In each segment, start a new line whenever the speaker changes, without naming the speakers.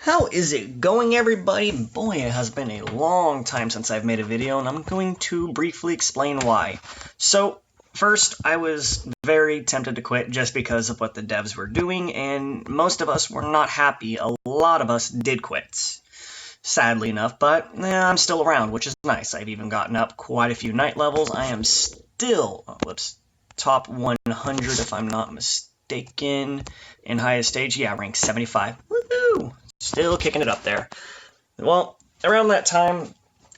How is it going, everybody? Boy, it has been a long time since I've made a video, and I'm going to briefly explain why. So, first, I was very tempted to quit just because of what the devs were doing, and most of us were not happy. A lot of us did quit, sadly enough, but I'm still around, which is nice. I've even gotten up quite a few night levels. I am still, top 100 if I'm not mistaken, in highest stage. Yeah, rank 75. Woohoo! Still kicking it up there. Well, around that time,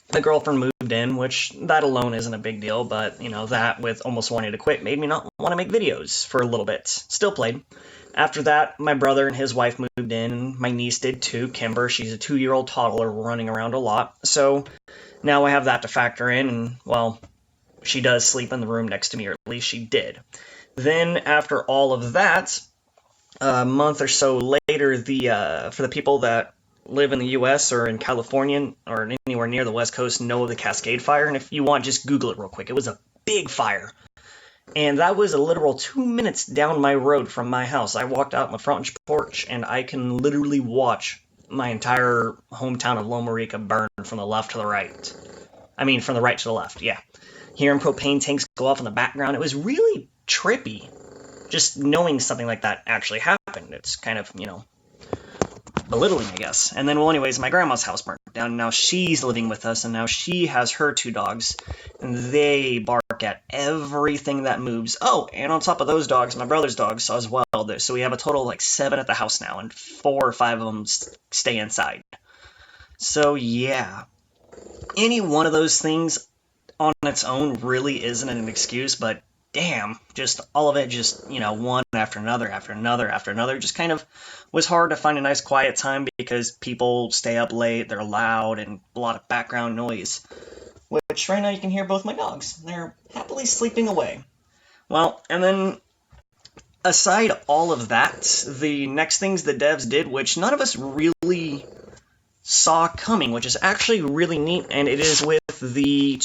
the girlfriend moved in, which that alone isn't a big deal, but, that with almost wanting to quit made me not want to make videos for a little bit. Still played. After that, my brother and his wife moved in, and my niece did too, Kimber. She's a 2-year-old toddler running around a lot, so now I have that to factor in, and, well, she does sleep in the room next to me, or at least she did. Then, after all of that, a month or so later, for the people that live in the U.S. or in California or anywhere near the West Coast know of the Cascade Fire, and if you want, just Google it real quick. It was a big fire, and that was a literal 2 minutes down my road from my house. I walked out my front porch, and I can literally watch my entire hometown of Loma Rica burn from the left to the right. I mean, from the right to the left, yeah. Hearing propane tanks go off in the background, it was really trippy. Just knowing something like that actually happened. It's kind of, belittling, I guess. And then, well, anyways, my grandma's house burned down, and now she's living with us, and now she has her 2 dogs, and they bark at everything that moves. Oh, and on top of those dogs, my brother's dogs as well. So we have a total of like 7 at the house now, and 4 or 5 of them stay inside. So, yeah. Any one of those things on its own really isn't an excuse, but damn, just all of it, just, one after another, after another, after another, just kind of was hard to find a nice quiet time because people stay up late, they're loud, and a lot of background noise, which right now you can hear both my dogs. They're happily sleeping away. Well, and then aside all of that, the next things the devs did, which none of us really saw coming, which is actually really neat, and it is with the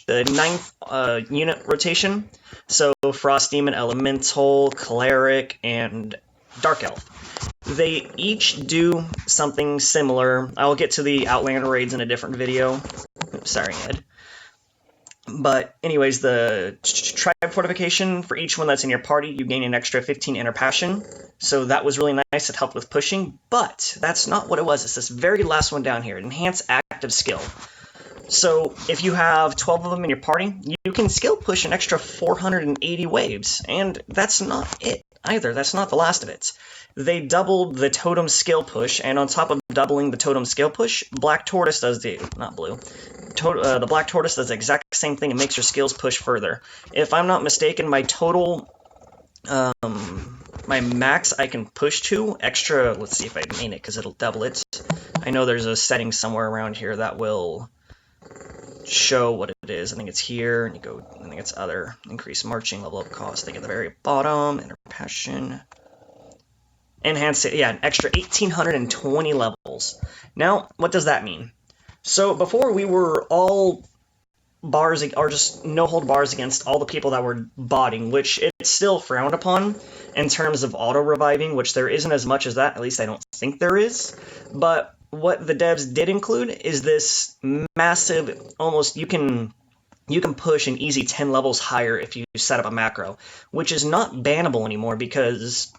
9th unit rotation. So Frost Demon, Elemental, Cleric, and Dark Elf. They each do something similar. I'll get to the Outlander raids in a different video. Sorry, Ed. But anyways, the tribe fortification, for each one that's in your party, you gain an extra 15 inner passion. So that was really nice. It helped with pushing. But that's not what it was. It's this very last one down here. Enhance active skill. So if you have 12 of them in your party, you can skill push an extra 480 waves. And that's not it either. That's not the last of it. They doubled the totem skill push, and on top of doubling the totem skill push, Black Tortoise does the Black Tortoise does the exact same thing and makes your skills push further. If I'm not mistaken, my total, my max I can push to extra, let's see if I mean it because it'll double it. I know there's a setting somewhere around here that will show what it is. I think it's here, and you go, I think it's other, increase marching, level up cost, I think at the very bottom, inner passion. Enhance it, yeah, an extra 1,820 levels. Now, what does that mean? So before we were all bars, or just no-hold bars against all the people that were botting, which it's still frowned upon in terms of auto-reviving, which there isn't as much as that, at least I don't think there is. But what the devs did include is this massive, almost, you can push an easy 10 levels higher if you set up a macro, which is not bannable anymore because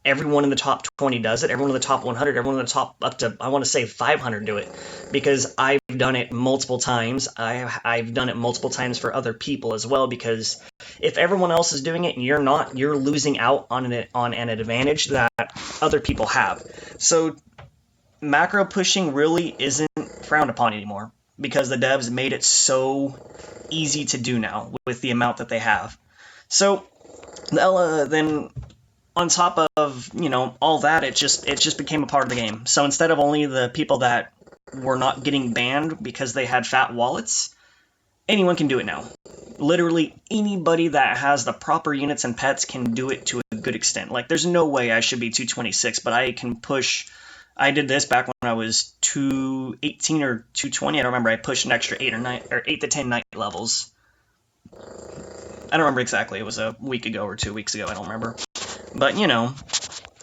everyone in the top 20 does it, everyone in the top 100, everyone in the top up to, I want to say 500 do it, because I've done it multiple times. I've done it multiple times for other people as well, because if everyone else is doing it and you're not, you're losing out on an advantage that other people have. So macro pushing really isn't frowned upon anymore, because the devs made it so easy to do now with the amount that they have. So then on top of, all that, it just became a part of the game. So instead of only the people that were not getting banned because they had fat wallets, anyone can do it now. Literally anybody that has the proper units and pets can do it to a good extent. Like, there's no way I should be 226, but I can push. I did this back when I was 218 or 220. I don't remember. I pushed an extra 8 to 10 night levels. I don't remember exactly. It was a week ago or 2 weeks ago. I don't remember. But,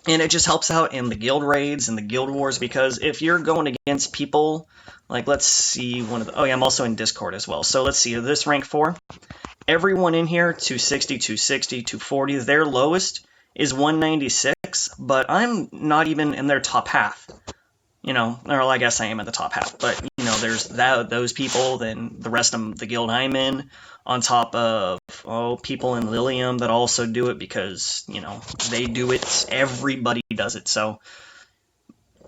And it just helps out in the guild raids and the guild wars, because if you're going against people, like, let's see, oh yeah, I'm also in Discord as well. So let's see, this rank 4, everyone in here, 260, 260, 240, their lowest is 196, but I'm not even in their top half. You know, or I guess I am at the top half, but, you know, there's those people, then the rest of the guild I'm in, on top of, people in Lilium that also do it, because, you know, they do it, everybody does it, so,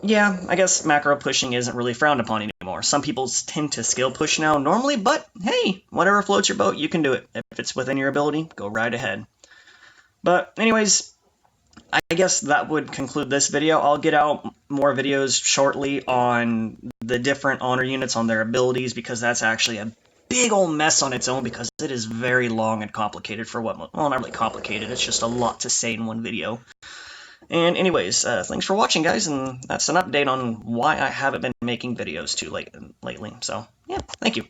yeah, I guess macro pushing isn't really frowned upon anymore. Some people tend to skill push now normally, but hey, whatever floats your boat, you can do it. If it's within your ability, go right ahead. But anyways, I guess that would conclude this video. I'll get out more videos shortly on the different honor units, on their abilities, because that's actually a big old mess on its own, because it is very long and complicated for well, not really complicated, it's just a lot to say in one video. And anyways, thanks for watching, guys, and that's an update on why I haven't been making videos too lately. So, yeah, thank you.